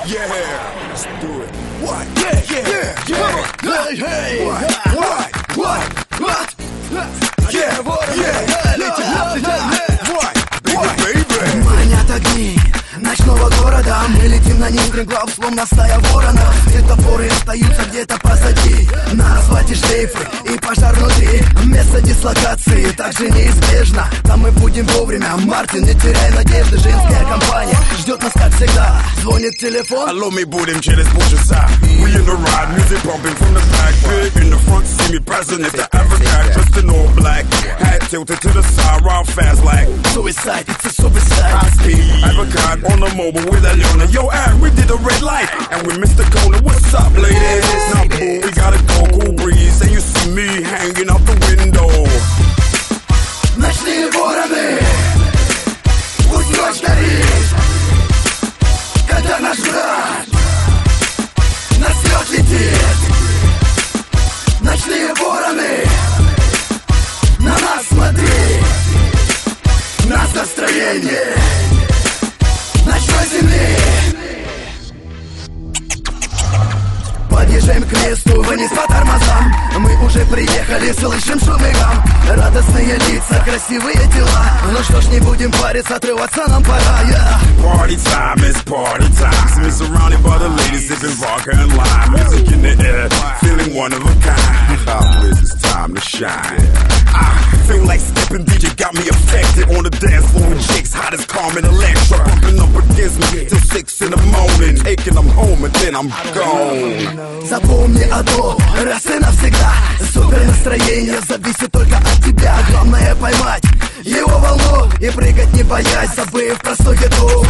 Yeah, let's do it. What? Yeah. Hey. What? Yeah. What? Baby. Манят огни ночного города. Мы летим на них, стремглав, словно стая воронов. Светофоры остаются где-то позади. На асфальте шлейфы и пожар внутри. Место дислокации также неизбежно. Там мы будем вовремя. Мартин, не теряй надежды. Женская компания ждет нас, как всегда. Звонит телефон. Allow me будем через полчаса. We in the ride, music pumping from the back. Big in the front, see me present. If the Africa dressed in all black, hat tilted to the side, ride fast like Suicide, it's a suicide. high speed. Avocado on the mobile with Alona. Yo, we did the red light and we missed the corner. What's up, ladies? Now, boo, we gotta go, cool breeze. And you see me hanging out the window. Ночные вороны, пусть ночь горит. Когда наш брат на слёт летит. Ночные вороны, на нас смотри. Нас настроение ночной земли. Подъезжаем к месту, вниз по тормозам. Мы уже приехали, слышим шум и гам. Радостные лица, красивые тела. Ну что ж, не будем париться, отрываться нам пора. Party time, it's party time. See me surrounded by the ladies sipping vodka and lime. Music in the air, feeling one of a kind. Always it's time to shine. I feel like stepping, DJ got me affected. On the dance floor with chicks hot as Carmen Electra. Bumping up against me till 6 in the morning. Aching, I'm home and then I'm gone. Запомни одно, раз и навсегда. Супер настроение зависит только от тебя. Главное поймать его волну и прыгать не боясь, забыв про свою еду.